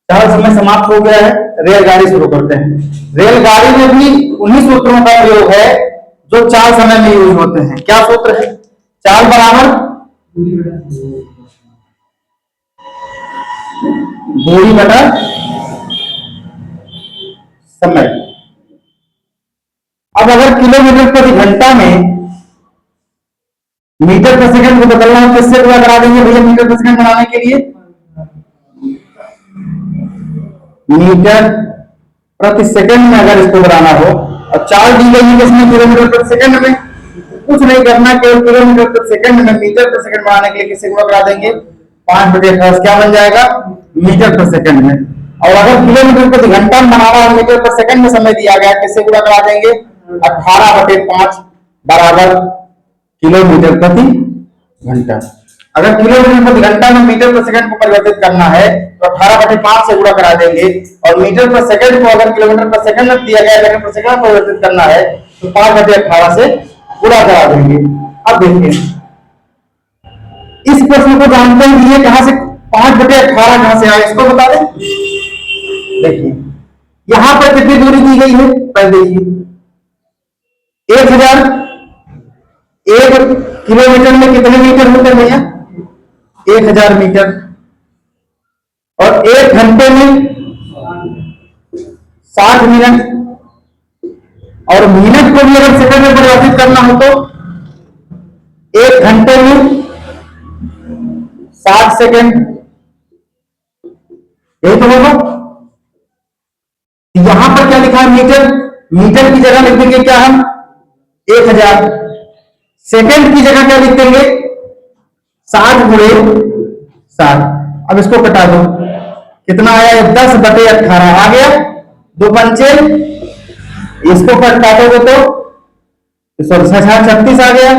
चाल समय समाप्त हो गया है, रेलगाड़ी शुरू करते हैं। रेलगाड़ी में भी उन्हीं सूत्रों का प्रयोग है जो चाल समय में यूज होते हैं। क्या सूत्र है? चाल बराबर दूरी बटा समय। अब अगर किलोमीटर प्रति घंटा में मीटर पर सेकंड को बदलना हो, किससे गुणा करा देंगे भैया मीटर पर सेकंड बनाने के लिए? मीटर प्रति सेकंड में अगर इसको बनाना हो, और चाल दी गई है किसमें? किलोमीटर प्रति सेकंड में। कुछ नहीं करना, केवल किलोमीटर प्रति सेकंड में मीटर प्रति सेकंड बनाने के लिए किससे गुणा करा देंगे? 5/18। क्या बन जाएगा? मीटर प्रति सेकंड में। और अगर किलोमीटर प्रति घंटा में बनाना हो, मीटर प्रति सेकंड में समय दिया गया, किससे गुणा करा देंगे? 18/5 बराबर किलोमीटर प्रति घंटा। अगर किलोमीटर प्रति घंटा में मीटर प्रति सेकंड को परिवर्तित करना है तो 18/5 से गुणा करा देंगे, और मीटर प्रति सेकंड को अगर किलोमीटर प्रति सेकंड में दिया गया मीटर प्रति सेकंड में परिवर्तित करना है तो 5/18 से गुणा करा देंगे। अब देखिए, इस प्रश्न को जानते हैं ये कहां से 5/18 कहां से आया, इसको बता दें। देखिए यहां पर कितनी दूरी दी गई है? पहले देखिए 1000। 1 किलोमीटर में कितने मीटर होते हैं भैया? 1000 मीटर। और 1 घंटे में 60 मिनट। और मिनट को भी अगर सेकंड में परिवर्तित करना हो तो 1 घंटे में 60 सेकंड। यही तो होगा। यहां पर क्या लिखा है? मीटर। मीटर की जगह लिख देंगे क्या हम? 1000। सेकंड की जगह क्या लिख देंगे? 60/60। अब इसको कटा दो, कितना आया? 10/18 आ गया। 2 पंचे, इसको काटोगे तो 36 आ गया।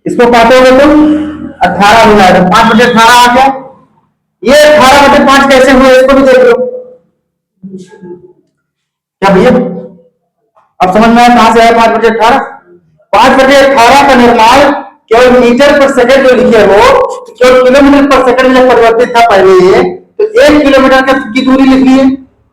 इसको काटोगे तो 18 हो जाएगा। 5/18 आ गया। ये 18/5 कैसे हुए इसको भी देख लो। क्या भैया अब समझ में आया कहां से आया 5/18? 5/18 का निर्माण केवल मीटर पर सेकंड जो लिखे हो, केवल किलोमीटर पर सेकंड में परिवर्तित था पहले ये, तो 1 किलोमीटर की दूरी लिखनी है।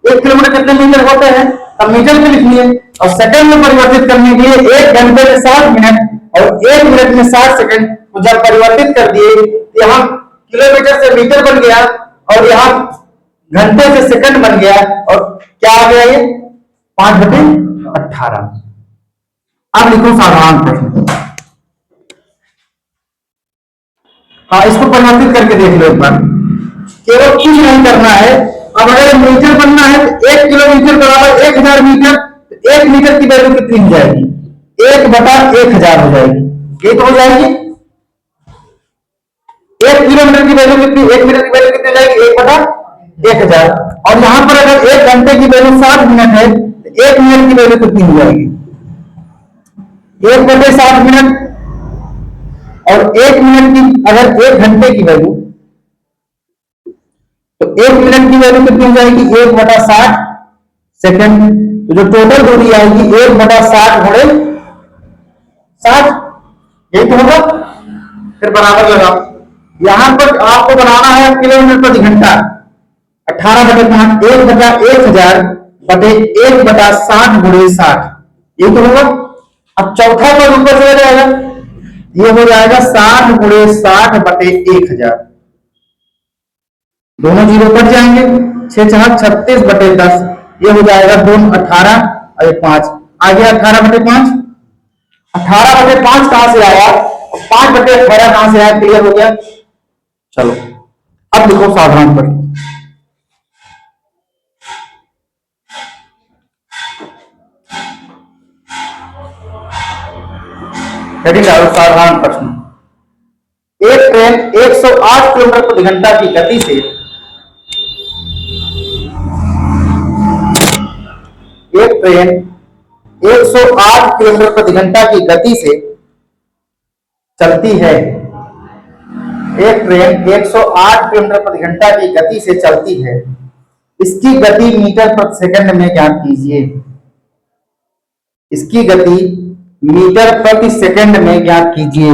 1 किलोमीटर कितने मीटर होते हैं? अब मीटर में लिखनी है। और सेकंड में परिवर्तित करने के लिए 1 घंटे में 60 मिनट और 1 मिनट में 60 सेकंड को जब परिवर्तित कर दिए तो यहाँ किलोमीटर से मीटर बन गया और यहाँ घंटे से सेकंड बन गया। और क्या आ गया ये? 5/18। अब लिखो साधारण प्रश्न। हाँ, इसको परिवर्तित करके देख लो एक बार। केवल कुछ नहीं करना है। अब अगर मीटर बनना है तो 1 किलोमीटर बराबर 1000 मीटर, तो 1 मीटर की वैल्यू कितनी हो जाएगी? 1/1000 हो जाएगी। ये तो हो जाएगी। 1 किलोमीटर की वैल्यू कितनी? 1 मीटर की वैल्यू कितनी हो जाएगी? 1/1000। और यहां पर अगर 1 घंटे की वैल्यू 60 मिनट है तो 1 मिनट की वैल्यू कितनी हो जाएगी? 1/60 मिनट। और 1 मिनट की अगर 1 घंटे की वैल्यू, तो 1 मिनट की वैल्यू कितनी हो जाएगी? 1/60 सेकंड। तो जो टोटल दूरी आएगी 1/60 गुणे 60। यही तो होगा। फिर बराबर लगाओ। यहां पर आपको बनाना है किलोमीटर प्रति घंटा। 18/5 1/1000 बटे 1/60 गुणे 60। यही तो होगा। अब चौथा पद ऊपर चला जाएगा, ये हो जाएगा 60 गुणे 60 बटे 1000। दोनों जीरो कट जाएंगे। 6×4 36/10। ये हो जाएगा 2 18 और 5 आ गया 18/5। 18/5 कहां से आया? 5/18 कहां से आया? क्लियर हो गया। चलो अब लिखो साधारण प्रश्न। साधारण प्रश्न। एक ट्रेन 108 किलोमीटर प्रति घंटा की गति से एक ट्रेन 108 किलोमीटर प्रति घंटा की गति से चलती है। एक ट्रेन 108 किलोमीटर प्रति घंटा की गति से चलती है। इसकी गति मीटर प्रति सेकंड में ज्ञात कीजिए। इसकी गति मीटर प्रति सेकंड में ज्ञात कीजिए।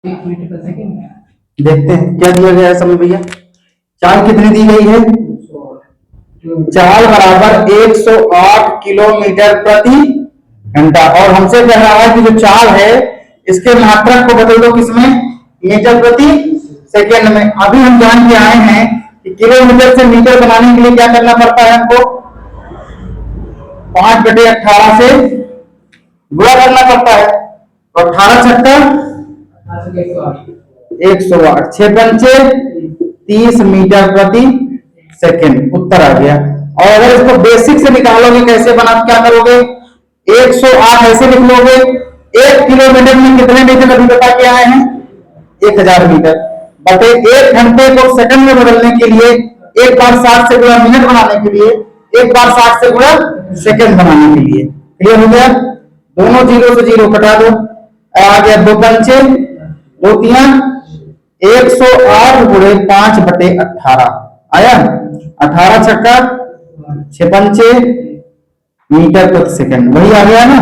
देखते हैं क्या दिया गया है समय भैया। चाल कितनी दी गई है? चाल बराबर 108 किलोमीटर प्रति घंटा। और हमसे कह रहा है कि जो चाल है इसके मात्रक को बदल दो किसमें? मीटर प्रति सेकेंड में। अभी हम जान के आए हैं कि किलोमीटर से मीटर बनाने के लिए क्या करना पड़ता है हमको? 5/18 से गुणा करना पड़ता है। तो 18 छक्का 108, 6 पंचे 30 मीटर प्रति सेकेंड, उत्तर आ गया। और अगर इसको बेसिक से निकालोगे कैसे बना, क्या करोगे? 108 ऐसे लिख लोगे, 1 किलोमीटर में कितने मीटर अभी बता के आए हैं? 1000 मीटर बटे 1 घंटे को सेकंड में बदलने के लिए, एक बार 60 से गुणा मिनट बनाने के लिए, एक बार 60 से गुणा सेकंड बनाने के लिए। क्लियर हो गया? दोनों जीरो से जीरो कटा दो, आ गया 2 पंचे 2 तिया 108 गुणे 5/18 आया। 18 छक्का 6 पंचे मीटर प्रति सेकंड, वही आ गया ना।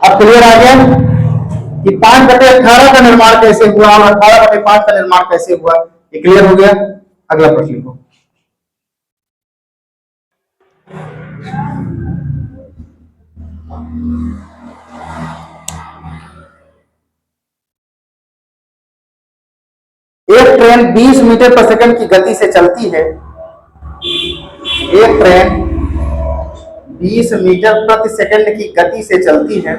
अब क्लियर आ गया कि 5/18 का निर्माण कैसे हुआ और 18/5 का निर्माण कैसे हुआ, ये क्लियर हो गया। अगला प्रश्न लिखो। एक ट्रेन 20 मीटर पर सेकंड की गति से चलती है। एक ट्रेन 20 मीटर प्रति सेकंड की गति से चलती है।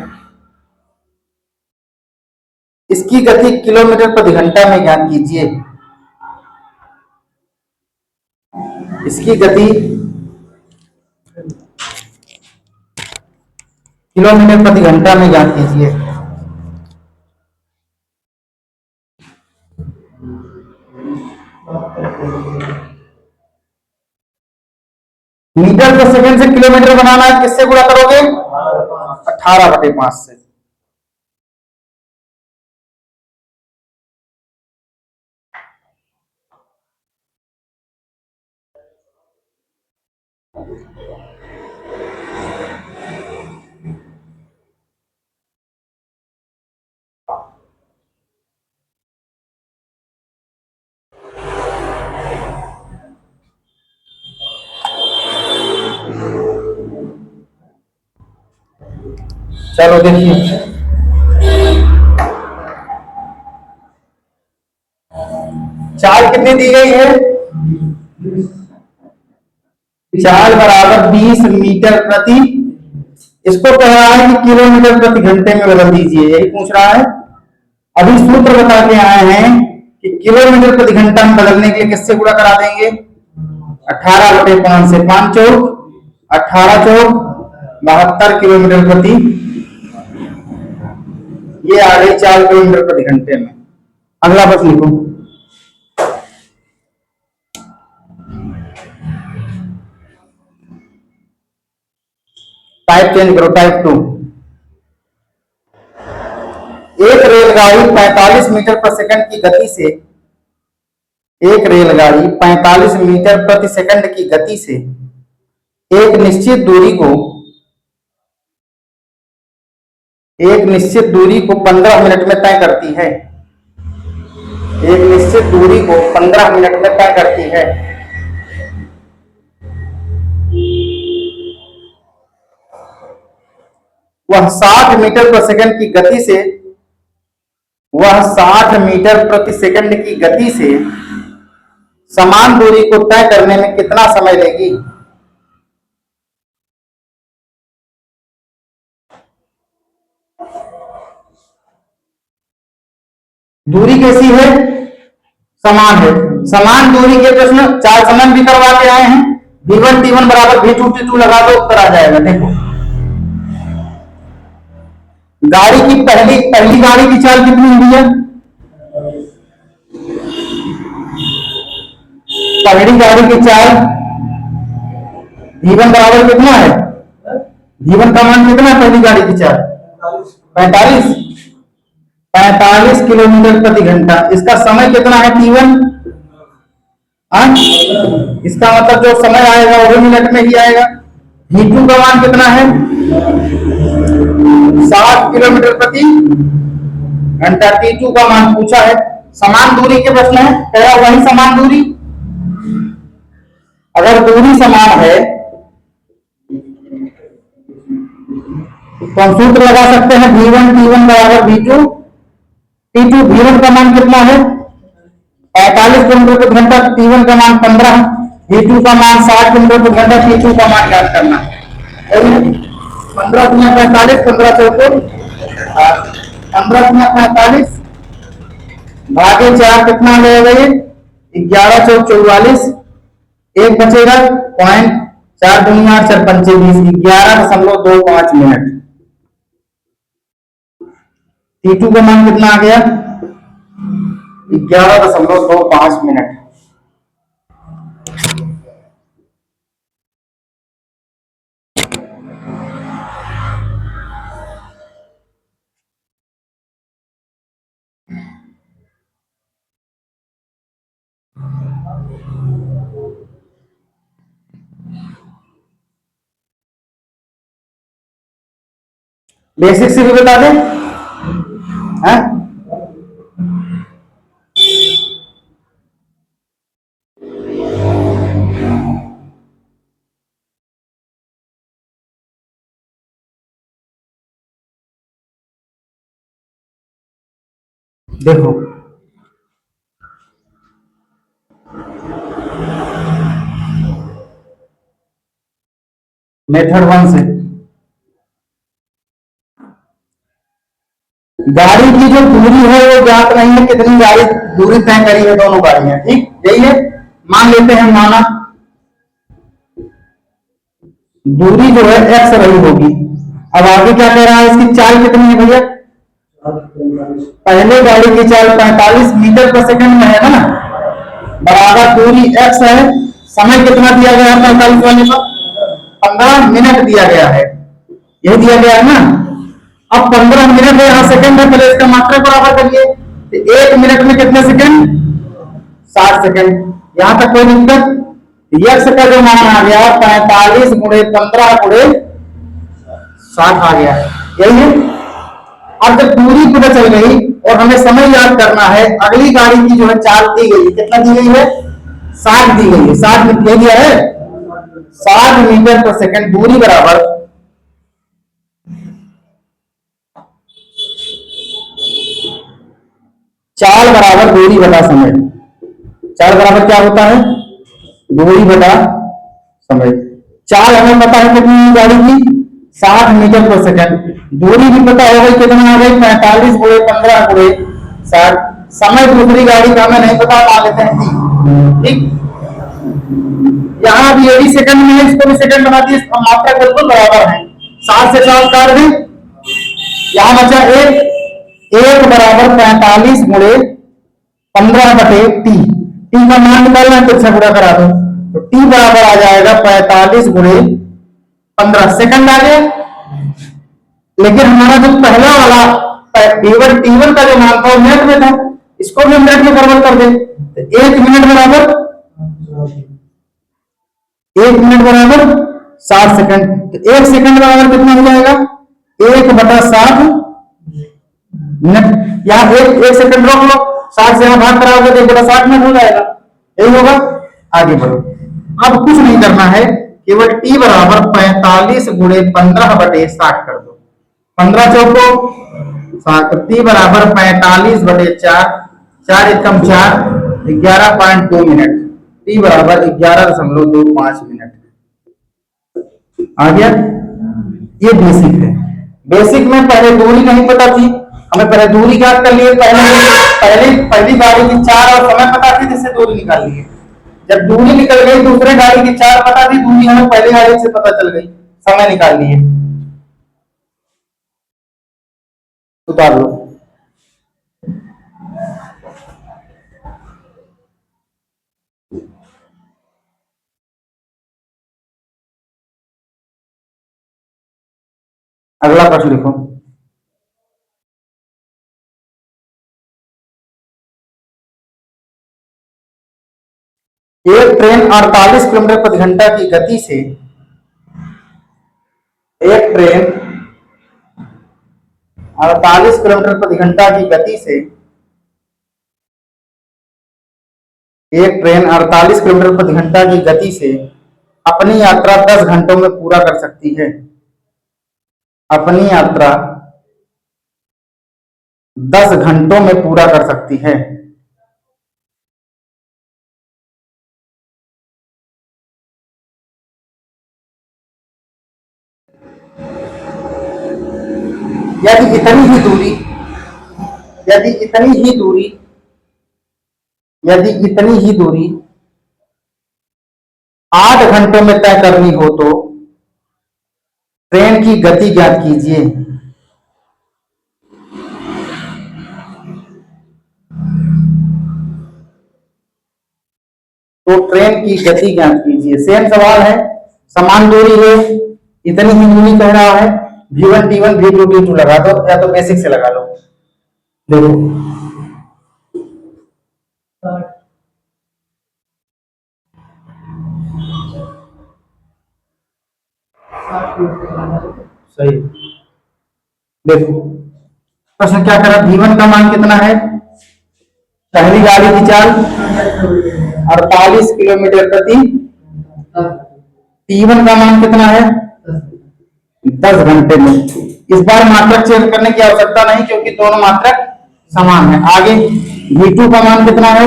इसकी गति किलोमीटर प्रति घंटा में ज्ञात कीजिए। इसकी गति किलोमीटर प्रति घंटा में ज्ञात कीजिए। मीटर पर सेकंड से किलोमीटर बनाना है, किससे गुणा करोगे? 18/5 से। चलो देखिए, चाल कितनी दी गई है? चाल बराबर 20 मीटर प्रति, इसको कह रहा है कि किलोमीटर प्रति घंटे में बदल दीजिए, यही पूछ रहा है। अभी सूत्र बता के आए हैं कि किलोमीटर प्रति घंटा में बदलने के लिए किससे गुणा करा देंगे? 18/5 से, 5 चौक 18 चौक 72 किलोमीटर प्रति, ये आ गई 4 किलोमीटर प्रति घंटे में। अगला बस लिखो। टाइप चेंज करो, टाइप 2। एक रेलगाड़ी 45 मीटर प्रति सेकंड की गति से, एक रेलगाड़ी 45 मीटर प्रति सेकंड की गति से एक निश्चित दूरी को 15 मिनट में तय करती है। एक निश्चित दूरी को 15 मिनट में तय करती है। वह 60 मीटर प्रति सेकंड की गति से, वह 60 मीटर प्रति सेकंड की गति से समान दूरी को तय करने में कितना समय लेगी? दूरी कैसी है? समान है। समान दूरी के प्रश्न 4 समान भी करवा के आए हैं। V1 T1 बराबर V2 T2 लगा दो, उत्तर आ जाएगा। देखो, गाड़ी की पहली गाड़ी की चाल कितनी हुई है? पहली गाड़ी की चाल V1 बराबर कितना है? V1 का मान कितना है पहली गाड़ी की चाल? 45 किलोमीटर प्रति घंटा। इसका समय कितना है T1? इसका मतलब जो समय आएगा वो मिनट में ही आएगा। V2 का मान कितना है? 60 किलोमीटर प्रति घंटा। T2 का मान पूछा है, समान दूरी के प्रश्न है, कह रहा वही समान दूरी। अगर दूरी समान है तो हम सूत्र लगा सकते हैं V1 T1 बराबर V2 T2। V1 का मान कितना है 45 किलोमीटर प्रति घंटा, T1 का मान 15, V2 का मान 60 किलोमीटर प्रति घंटा। T2 का मान ज्ञात करना है। 15 गुना 45, 15 चौको 15 गुना 45 भागे 4 कितना आ जाएगा ये 11 चौक 44, एक बचेगा पॉइंट 4 दूनी 8 4 पंचे 20, 11.25 मिनट। T2 का मान कितना आ गया 11.25 मिनट। बेसिक से भी बता दें है? देखो मेथड 1 से गाड़ी की जो दूरी है वो ज्ञात नहीं है, कितनी गाड़ी दूरी तय करी है दोनों गाड़ियां, ठीक यही है। मान लेते हैं माना दूरी जो है x रही होगी। अब आगे क्या कह रहा है, इसकी चाल कितनी है भैया, पहले गाड़ी की चाल 45 मीटर पर सेकंड में है ना, बराबर दूरी x है, समय कितना दिया गया है 45 वाले पर 15 मिनट दिया गया है, यही दिया गया है ना। अब 15 मिनट है, यहाँ सेकंड है, पहले इसका मात्रा बराबर करिए, तो 1 मिनट में कितने सेकंड 60 सेकंड। यहां तक कोई दिक्कत, यक्स का जो मान आ गया 45 गुणे 15 गुणे 60 आ गया, यही है। अब जब दूरी पता चल गई और हमें समय याद करना है, अगली गाड़ी की जो है चाल दी गई है, कितना दी गई है 60 दी गई है, 60 मीटर दिया है 60 मीटर पर सेकंड। दूरी बराबर चाल बराबर दूरी बटा समय। चाल बराबर क्या होता है दूरी बटा समय। चाल हमें पता है कितनी गाड़ी की 60 मीटर पर सेकंड, दूरी भी पता हो गई कितना आ गई 45 गुणे 15 गुणे 60। समय दूसरी गाड़ी का हमें नहीं पता, मान लेते हैं ठीक। यहाँ भी ये भी सेकंड में है, इसको भी सेकंड बना दिए, मात्रा बिल्कुल बराबर है, 60 से 4 काट दें, यहाँ बचा एक बराबर 45 गुणे 15 बटे टी। टी का मान निकालना है तो अच्छा पूरा करा दो, तो टी बराबर आ जाएगा 45 गुणे 15 सेकंड आ गया। लेकिन हमारा जो पहला वाला टी1 का जो मान था वो मिनट में था, इसको भी मिनट में कन्वर्ट कर दे, तो 1 मिनट बराबर 1 मिनट बराबर 60 सेकंड, तो 1 सेकंड बराबर कितना हो जाएगा 1/60 मिनट। यहाँ एक सेकंड रोक लो, 60 से यहाँ भाग कराओगे तो 1/60 मिनट हो जाएगा, यही होगा। आगे बढ़ो, अब कुछ नहीं करना है, केवल टी बराबर 45 गुणे 15 बटे 60 कर दो, 15 चौको 60, टी बराबर 45 बटे 4, 4 एकम 4, 11.2 मिनट, टी बराबर 11.25 मिनट आ गया। ये बेसिक है। बेसिक में पहले दूरी नहीं पता थी, हमें पहले दूरी ज्ञात कर लिए, पहली गाड़ी की चाल और समय पता थी, जिससे दूरी निकाल लिए। जब दूरी निकल गई, दूसरे गाड़ी की चाल पता थी, दूरी हमें पहली गाड़ी से पता चल गई, समय निकाल लिए। उतार लो। अगला प्रश्न लिखो। एक ट्रेन 48 किलोमीटर प्रति घंटा की गति से 48 किलोमीटर प्रति घंटा की गति से एक ट्रेन 48 किलोमीटर प्रति घंटा की गति से अपनी यात्रा 10 घंटों में पूरा कर सकती है। अपनी यात्रा 10 घंटों में पूरा कर सकती है। यदि इतनी ही दूरी यदि इतनी ही दूरी यदि इतनी ही दूरी 8 घंटों में तय करनी हो तो ट्रेन की गति ज्ञात कीजिए। तो ट्रेन की गति ज्ञात कीजिए। सेम सवाल है, समान दूरी है, इतनी ही दूरी कह रहा है। v1 t1 v2 t2 लगा दो या तो बेसिक से लगा लो। देखो सही। देखो प्रश्न क्या करा, v1 का मान कितना है, पहली गाड़ी की चाल 48 किलोमीटर प्रति, t1 का मान कितना है 10 घंटे में। इस बार मात्रक चेंज करने की आवश्यकता नहीं क्योंकि दोनों मात्रक समान है। आगे v2 का मान कितना है,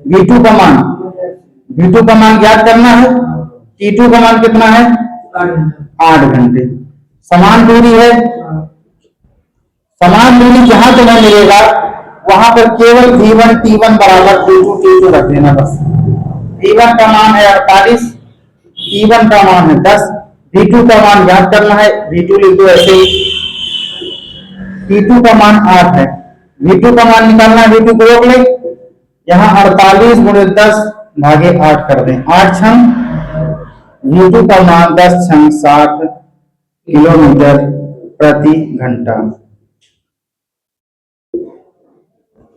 v2 का मान ज्ञात करना है। t2 का मान कितना है 8 घंटे। समान दूरी है, समान दूरी जहां तुम्हें मिलेगा वहां पर केवल v1 t1 बराबर v2 t2 रख देना बस। v1 का मान है 48, t1 का मान है 10, v2 का मान ज्ञात करना है, v2 लिख दो ऐसे ही। t2 का मान 8 है, v2 का मान निकालना है, v2 को रोक ले, यहाँ 48 गुणे 10 भागे 8 कर दें, 8 छंग, v2 का मान 10 छंग 60 किलोमीटर प्रति घंटा।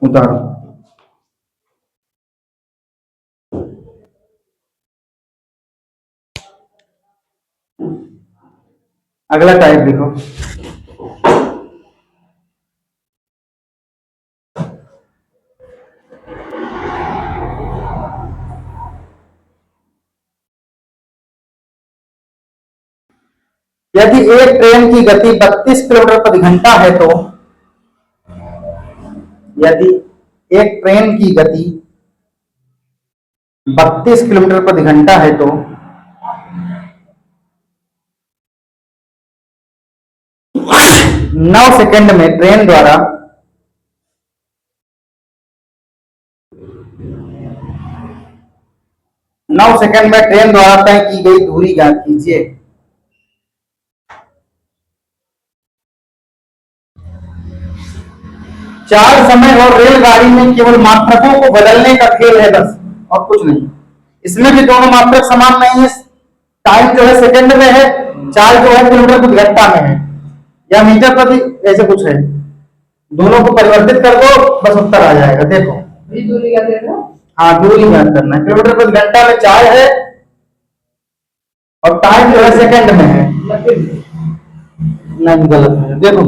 उतारो। अगला टाइप देखो, यदि एक ट्रेन की गति 32 किलोमीटर प्रति घंटा है तो यदि एक ट्रेन की गति 32 किलोमीटर प्रति घंटा है तो 9 सेकंड में ट्रेन द्वारा 9 सेकंड में ट्रेन द्वारा तय की गई दूरी ज्ञात कीजिए। चाल समय और रेलगाड़ी में केवल मात्रकों को बदलने का खेल है बस, और कुछ नहीं। इसमें भी दोनों मात्रक समान नहीं है। टाइम जो है सेकंड में है, चाल जो है किलोमीटर प्रति घंटा में है या मीटर प्रति, ऐसे कुछ है। दोनों को परिवर्तित कर दो बस उत्तर आ जाएगा। देखो दूरी क्या देना, हाँ दूरी ज्ञात करना है। किलोमीटर प्रति घंटा में चाल है और टाइम जो है सेकंड में है। नहीं गलत है, देखो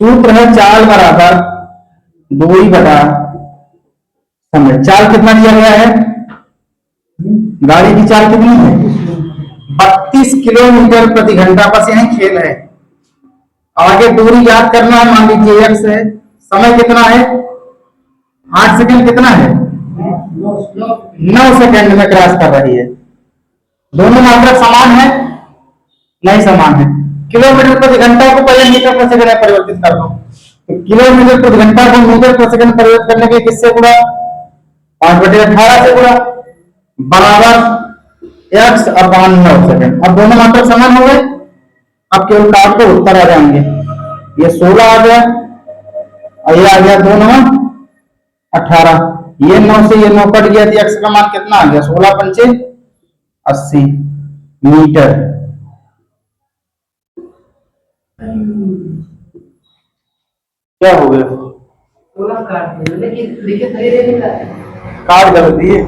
सूत्र है चाल बराबर दूरी बटा समय। चाल कितना दिया गया है, गाड़ी की चाल कितनी है 32 किलोमीटर प्रति घंटा, बस यही खेल है। आगे दूरी याद करना है, मान लीजिए x है, समय कितना है 8 सेकंड, कितना है 9 सेकंड में क्रॉस कर रही है। दोनों मात्रक समान है, नहीं समान है। किलोमीटर प्रति घंटा को पहले मीटर प्रति सेकंड में परिवर्तित कर दो, तो किलोमीटर प्रति घंटा को मीटर प्रति सेकंड परिवर्तित करने के लिए किससे गुणा, 5/18 से गुणा, बराबर x अपान 9 सेकंड। अब दोनों मात्रक समान हो गए, अब केवल काट को उत्तर आ जाएंगे। ये 16 आ गया और ये आ गया 2 9 18, ये 9 से ये 9 कट गया तो x का मान कितना आ गया 16 पंचे 80 मीटर। क्या हो गया, काट गलत दिए।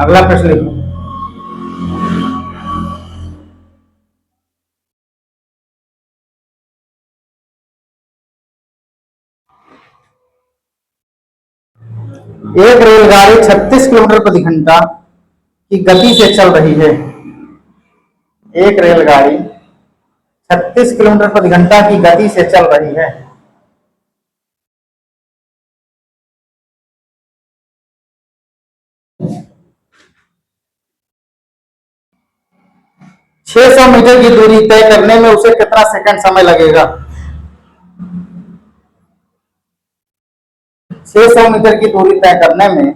अगला प्रश्न लिखो। एक रेलगाड़ी 36 किलोमीटर प्रति घंटा की गति से चल रही है। एक रेलगाड़ी 36 किलोमीटर प्रति घंटा की गति से चल रही है। 600 मीटर की दूरी तय करने में उसे कितना सेकंड समय लगेगा? 600 मीटर की दूरी तय करने में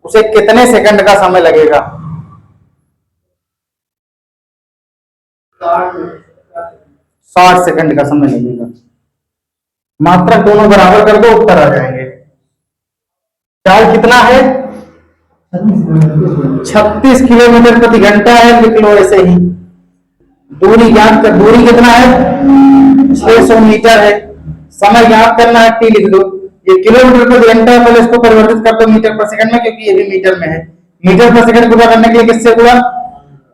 उसे कितने सेकंड का समय लगेगा? 60 सेकंड का समय लगेगा। मात्रक दोनों बराबर कर दो, उत्तर आ जाएंगे। चाल कितना है? 36 किलोमीटर प्रति घंटा है, लिख लो ऐसे ही। दूरी ज्ञात कर, दूरी कितना है? 600 मीटर है। समय ज्ञात करना है, टी लिख दो। ये किलोमीटर प्रति घंटा है, पहले इसको परिवर्तित कर दो मीटर पर सेकंड में, क्योंकि ये भी मीटर में है। मीटर पर सेकंड गुणा करने के लिए किससे गुणा?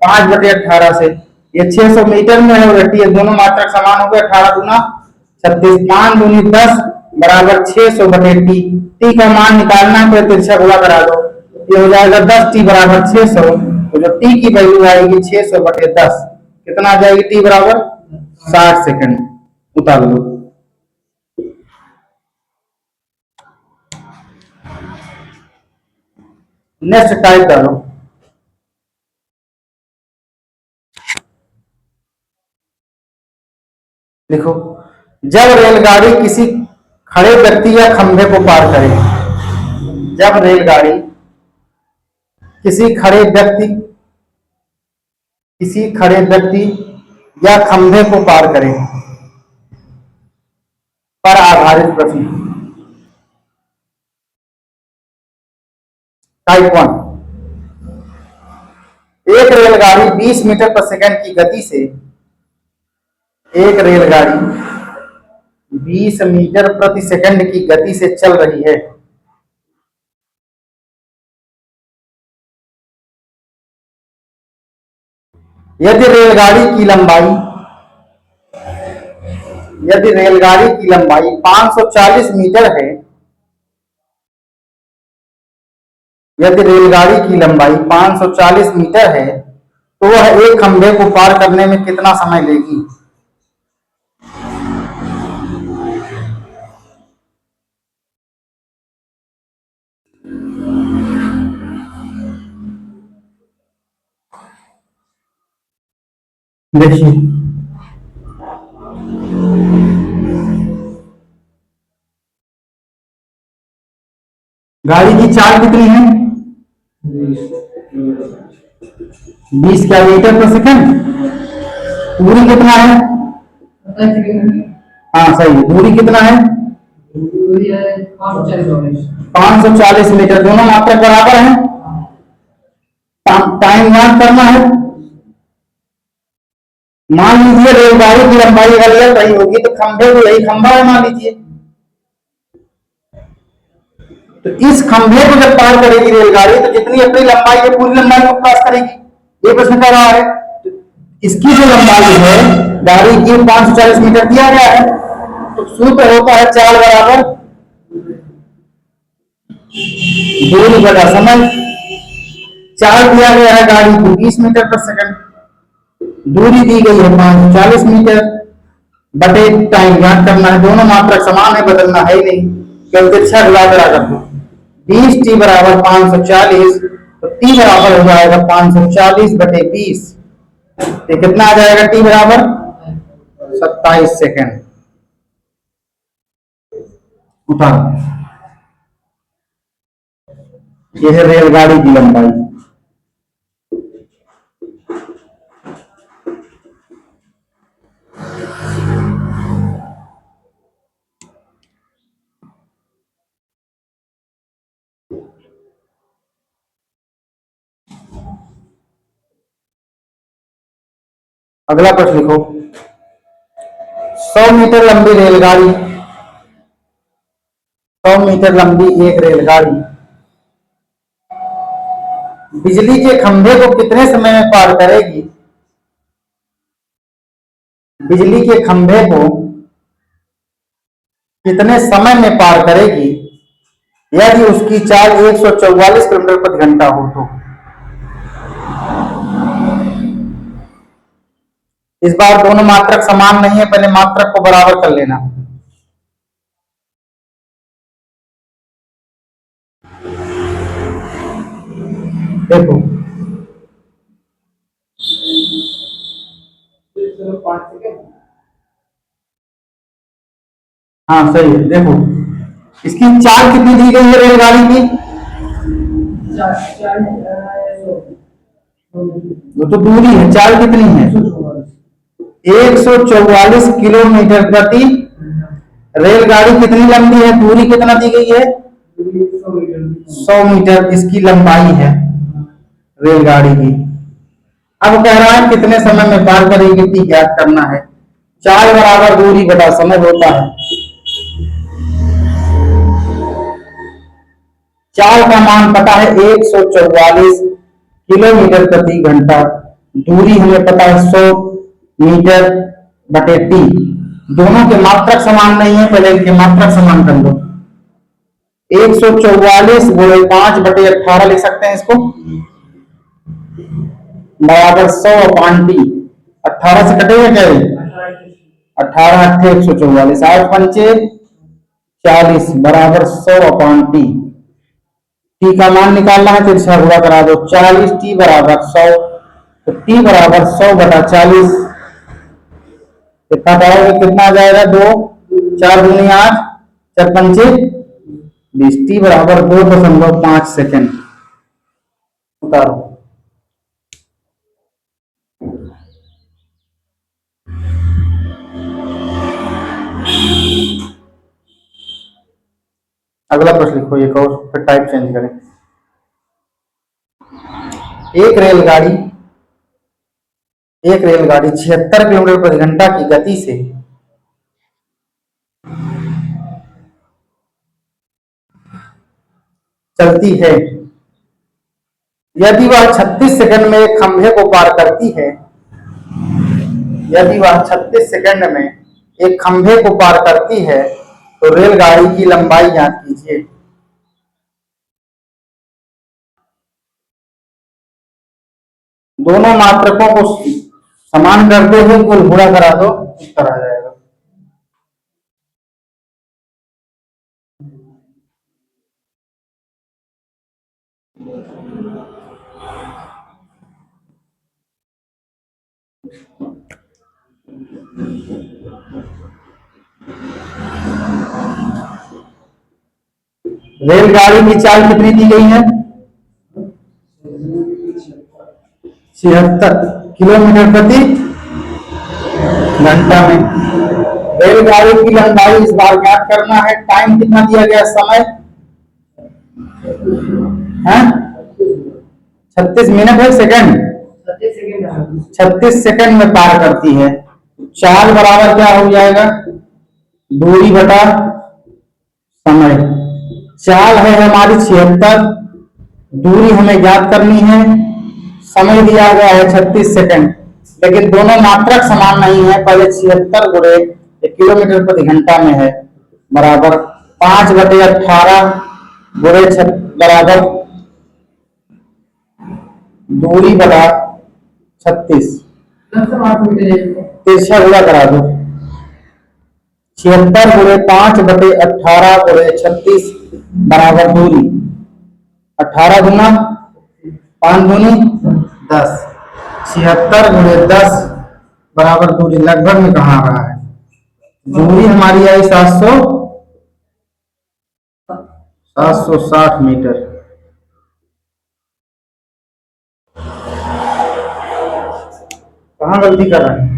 5/18 से। ये 600 मीटर में है और टी, दोनों मात्रक समान हो गए। 18 गुना 36, 5 दूनी 10 बराबर 600/टी। टी का मान निकालना है तो तिरछा गुणा करा दो, ये हो जाएगा 10t बराबर 600। तो जो टी की वैल्यू आएगी 600/10, कितना आ जाएगी? टी बराबर 60 सेकंड। उतार लो। नेक्स्ट टाइप डालो। लिखो, जब रेलगाड़ी किसी खड़े व्यक्ति या खंभे को पार करे। जब रेलगाड़ी किसी खड़े व्यक्ति किसी खड़े व्यक्ति या खंभे को पार करे। पर आधारित प्रश्न। टाइप 1। एक रेलगाड़ी 20 मीटर पर सेकंड की गति से एक रेलगाड़ी 20 मीटर प्रति सेकंड की गति से चल रही है। यदि रेलगाड़ी की लंबाई यदि रेलगाड़ी की लंबाई 540 मीटर है। यदि रेलगाड़ी की लंबाई 540 मीटर है तो वह एक खंभे को पार करने में कितना समय लेगी? देखिए, गाड़ी की चाल कितनी है? 20 क्या मीटर पर सेकंड। दूरी कितना है? हाँ सही है। दूरी कितना है? 540 मीटर। दोनों मात्रक बराबर है। टाइम याद करना है। मान लीजिए रेलगाड़ी की लंबाई अगर यह रही होगी तो खंभे को यही खंभा है मान लीजिए। तो इस खंभे को जब पार करेगी रेलगाड़ी तो जितनी अपनी लंबाई है पूरी लंबाई को क्रॉस करेगी। ये प्रश्न कर रहा है। तो इसकी जो लंबाई है गाड़ी की 540 मीटर दिया गया है, तो सूत्र होता है चाल बराबर दूरी बटा समय। चाल दिया गया है गाड़ी को 20 मीटर पर सेकंड, दूरी दी गई है 540 मीटर, बटे टाइम ज्ञात करना है। दोनों मात्रक समान है, बदलना है ही नहीं, केवल तिरछा गुणा कर दो। 20t बराबर 540, तो t बराबर हो जाएगा 540/20। ये कितना आ जाएगा? t बराबर 27 सेकंड। उतार। ये है रेलगाड़ी की लंबाई। अगला प्रश्न लिखो। 100 मीटर लंबी रेलगाड़ी, 100 मीटर लंबी एक रेलगाड़ी बिजली के खंभे को कितने समय में पार करेगी? बिजली के खंभे को कितने समय में पार करेगी यदि उसकी चाल 144 किलोमीटर प्रति घंटा हो तो? इस बार दोनों मात्रक समान नहीं है, पहले मात्रक को बराबर कर लेना। देखो हाँ सही है। देखो इसकी चाल कितनी दी गई है रेलगाड़ी की? वो तो दूरी है, चाल कितनी है? 144 किलोमीटर प्रति। रेलगाड़ी कितनी लंबी है, दूरी कितना दी गई है? 100 मीटर इसकी लंबाई है रेलगाड़ी की। अब कह रहा है कितने समय में पार करेगी, टी ज्ञात करना है। चाल बराबर दूरी बटा समय होता है। चाल का मान पता है 144 किलोमीटर प्रति घंटा, दूरी हमें पता है 100 मीटर बटे टी। दोनों के मात्रक समान नहीं है, पहले इनके मात्रक समान कर लो। 144 गुणे 5/18 लिख सकते हैं इसको, बराबर 100 अपान टी। 18 से कटेगा क्या? 18 अट्ठे 144, 8 पंचे 40 बराबर 100 अपान टी। टी का मान निकालना है तो इसका गुणा करा दो। 40 टी बराबर 100, तो टी बराबर 100 बटा 40 कितना पाओगे? कितना आ जाएगा? 2 4 दूनी 8 4 पंचे 20। टी बराबर 2.5 सेकेंड। उतारो। अगला प्रश्न लिखो एक और, फिर टाइप चेंज करें। एक रेलगाड़ी 76 किलोमीटर प्रति घंटा की गति से चलती है। यदि वह 36 सेकंड में एक खंभे को पार करती है, यदि वह 36 सेकंड में एक खंभे को पार करती है तो रेलगाड़ी की लंबाई ज्ञात कीजिए। दोनों मात्रकों को समान करते हुए कुल गुणा करा दो, उत्तर आ जाएगा। रेलगाड़ी की चाल कितनी दी गई है? 76 किलोमीटर प्रति घंटा में। रेलगाड़ी की लंबाई इस बार ज्ञात करना है। टाइम कितना दिया गया? समय है 36 मिनट है सेकंड, 36 सेकंड में पार करती है। चाल बराबर क्या हो जाएगा? दूरी बटा समय। चाल है हमारी 76, दूरी हमें ज्ञात करनी है, समय दिया गया है 36 सेकंड, लेकिन दोनों मात्रक समान नहीं है। पहले 76 गुणे किलोमीटर प्रति घंटा में है, बराबर 5/18 गुणे बराबर दूरी बटा 36। तिरछा गुणा करा दो। 76 गुणे 5/18 गुणे 36 बराबर दूरी। 18 गुना 5 दूनी 10। 76 गुणे 10 बराबर दूरी। लगभग में कहाँ आ रहा है? दूरी हमारी आई 760 मीटर। कहाँ गलती कर रहे हैं?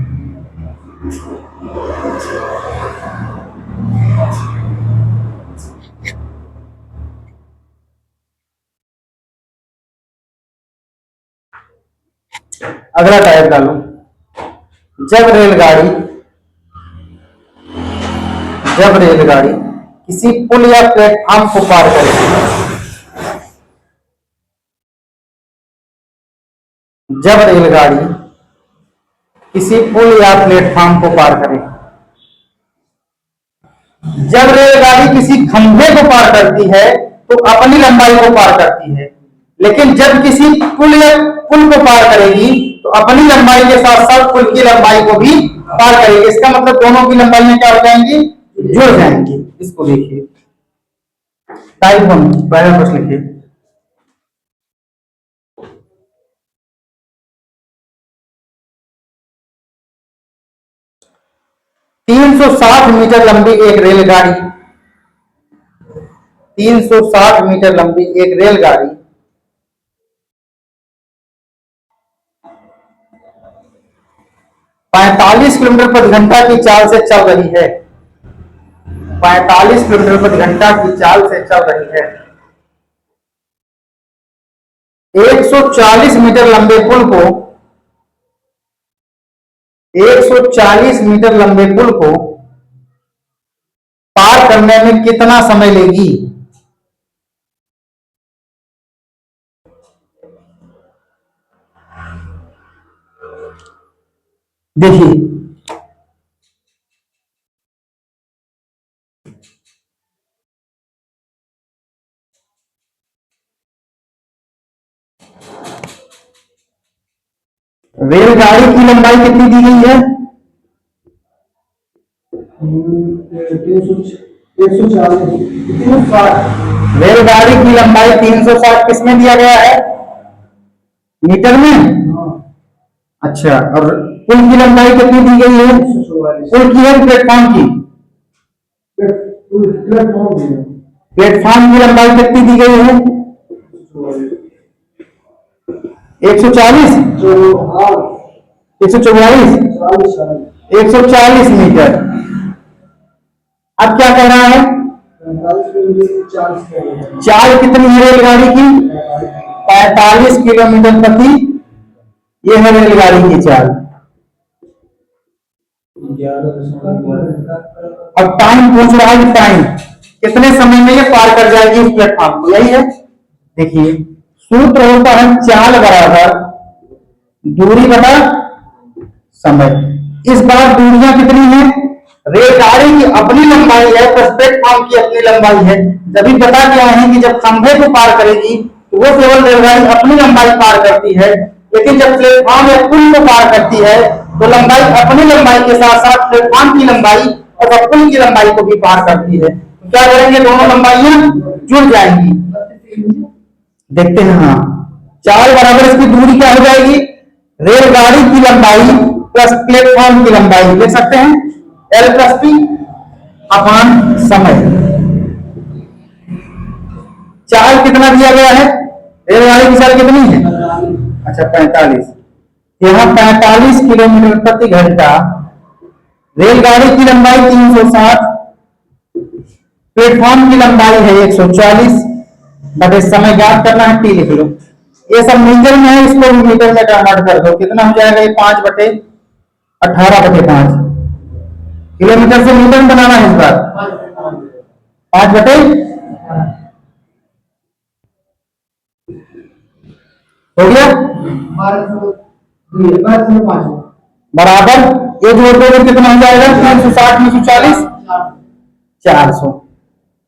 अगला टाइप डालो। जब रेलगाड़ी जब रेलगाड़ी किसी पुल या प्लेटफॉर्म को पार करेगी, जब रेलगाड़ी किसी पुल या प्लेटफॉर्म को पार करेगी, जब रेलगाड़ी किसी खंभे को पार करती है तो अपनी लंबाई को पार करती है, लेकिन जब किसी पुल को पार करेगी तो अपनी लंबाई के साथ साथ पुल की लंबाई को भी पार करेगी। इसका मतलब दोनों की लंबाई में क्या हो जाएंगी, जुड़ जाएंगी। इसको देखिए, टाइप हम पहला प्रश्न लिखिए। 360 मीटर लंबी एक रेलगाड़ी 360 मीटर लंबी एक रेलगाड़ी 45 किलोमीटर प्रति घंटा की चाल से चल रही है। 45 किलोमीटर प्रति घंटा की चाल से चल रही है। 140 मीटर लंबे पुल को 140 मीटर लंबे पुल को पार करने में कितना समय लेगी? देखिए, रेलगाड़ी की लंबाई कितनी दी गई है? 360। रेलगाड़ी की लंबाई 360 किसमें दिया गया है? मीटर में। अच्छा, और पुल की लंबाई कितनी दी गई है? पुल की है प्लेटफॉर्म की? प्लेटफॉर्म की लंबाई कितनी दी गई है? 140, 144, 140 मीटर। अब क्या कह रहा है? चाल कितनी है रेलगाड़ी की? 45 किलोमीटर प्रति, ये है रेलगाड़ी की चाल। अब टाइम पूछ रहा है, टाइम कितने समय में ये पार कर जाएगी इस प्लेटफॉर्म को, यही है। देखिए, सूत्र होता है चाल बराबर दूरी बटा समय। इस बार दूरियां कितनी है? रेलगाड़ी की अपनी लंबाई है प्लस प्लेटफॉर्म की अपनी लंबाई है। जब बता क्या है कि जब खंभे को पार करेगी तो वो केवल रेलगाड़ी अपनी लंबाई पार करती है, लेकिन जब प्लेटफॉर्म या पुल को पार करती है तो लंबाई अपनी लंबाई के साथ साथ प्लेटफॉर्म की लंबाई और पुल की लंबाई को भी पार करती है। तो क्या करेंगे, दोनों लंबाइयां जुड़ जाएंगी। देखते हैं। हाँ, चाल बराबर इसकी दूरी क्या हो जाएगी? रेलगाड़ी की लंबाई प्लस प्लेटफॉर्म की लंबाई, लिख सकते हैं एल प्लस पी अपान समय। चाल कितना दिया गया है? रेलगाड़ी की चाल कितनी है? अच्छा, 45। यहाँ 45 किलोमीटर प्रति घंटा, रेलगाड़ी की लंबाई 360, प्लेटफॉर्म की लंबाई है 140, बट इस समय ज्ञात करना है, टी लिख लो। ये सब मीटर में है, इसको मीटर में कन्वर्ट कर दो, कितना हो जाएगा? ये 5/18/5 किलोमीटर से मीटर बनाना है इस बार। 5 हो गया बराबर, ये जोड़ दो तो कितना हो जाएगा? 360 में 140, 400।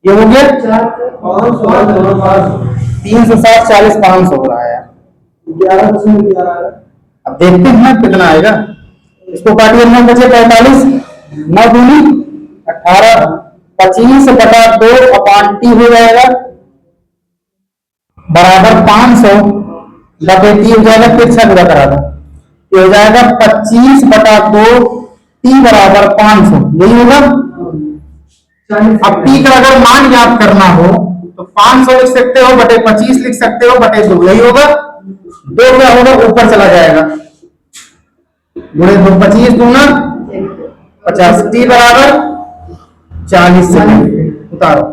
ये हो गया 360, 40, 500 हो रहा है। अब देखते हैं कितना आएगा। इसको काटिए, 9 बचे 45, 9 दूनी 18, 25/2 अपान टी हो जाएगा बराबर 500 बटे टी हो जाएगा। फिर से पूरा करा दो, ये हो जाएगा 25/2 टी बराबर 500, यही होगा। अब टी का अगर मान ज्ञात करना हो तो 500 लिख सकते हो बटे 25 लिख सकते हो बटे 2, यही होगा। 2 क्या होगा? ऊपर चला जाएगा, गुणे 2, 25 दूना 50, टी बराबर 40 सेकंड। उतारो।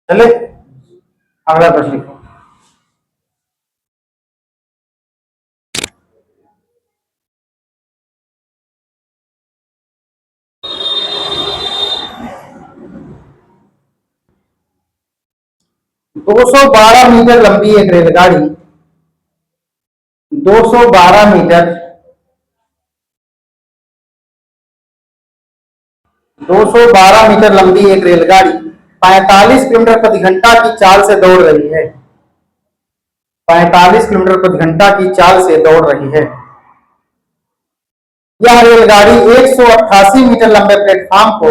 चले अगला प्रश्न लिखो। दो सौ बारह मीटर लंबी एक रेलगाड़ी 212 मीटर 212 मीटर लंबी एक रेलगाड़ी 45 किलोमीटर प्रति घंटा की चाल से दौड़ रही है। 45 किलोमीटर प्रति घंटा की चाल से दौड़ रही है। यह रेलगाड़ी 188 मीटर लंबे प्लेटफॉर्म को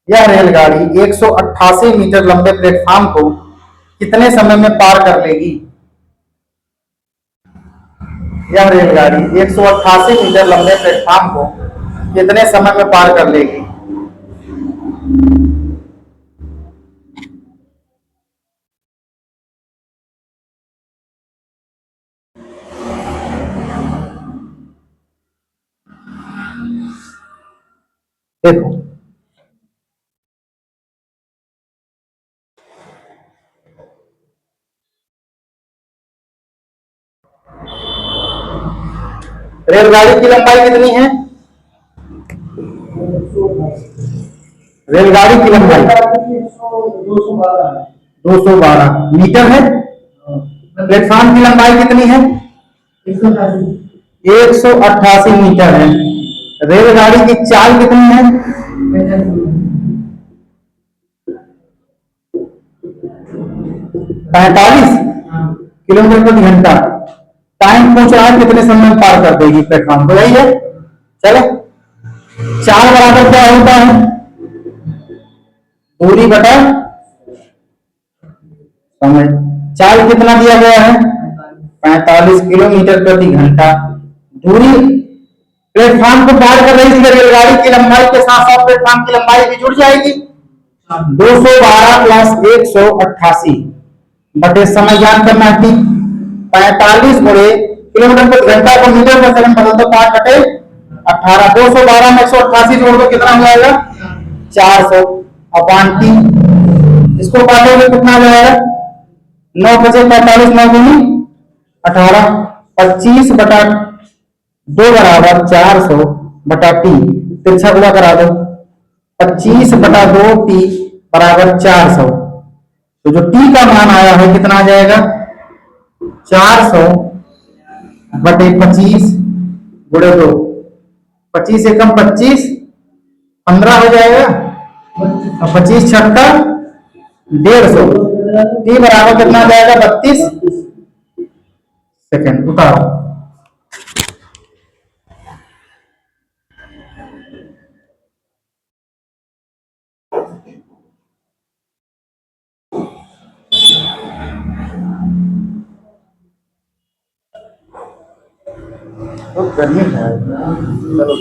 यह रेलगाड़ी 188 मीटर लंबे प्लेटफॉर्म को कितने समय में पार कर लेगी? यह रेलगाड़ी 188 मीटर लंबे प्लेटफॉर्म को कितने समय में पार कर लेगी? देखो रेलगाड़ी की लंबाई कितनी है? रेलगाड़ी की लंबाई 212 मीटर है। प्लेटफॉर्म की लंबाई कितनी है? 188 मीटर है। रेलगाड़ी की चाल कितनी है? 45 किलोमीटर प्रति घंटा। टाइम पूछ रहा है कितने समय में पार कर देगी प्लेटफॉर्म को, यही है। चलो चाल बराबर क्या होता है? दूरी बटा समय। चाल कितना दिया गया है? 45 किलोमीटर प्रति घंटा। दूरी प्लेटफॉर्म को पार कर रही थी, रेलगाड़ी की लंबाई के साथ साथ प्लेटफॉर्म की लंबाई भी जुड़ जाएगी। 212 प्लस 188 बटे समय ज्ञात करना है। 45 गुणे किलोमीटर प्रति घंटा को मीटर पर सेकंड बदल दो, 5 बटे 18। 212 में 188 जोड़ दो, कितना हो जाएगा? 400 अपॉन टी। इसको काटोगे कितना हो जाएगा? 9 बचे 45, 9 दूनी 18, 25 बटा 2 बराबर 400 बटा टी। तिरछा गुणा करा दो, 25 बटा 2 टी बराबर 400। तो जो टी का मान आया है कितना आ जाएगा? 400 बटे 25 गुणे 2। 25 एकम 25, 15 हो जाएगा। 25 छक्का 150। टी बराबर कितना आ जाएगा? 32 सेकेंड। उतारो। तो गर्मी है, चलो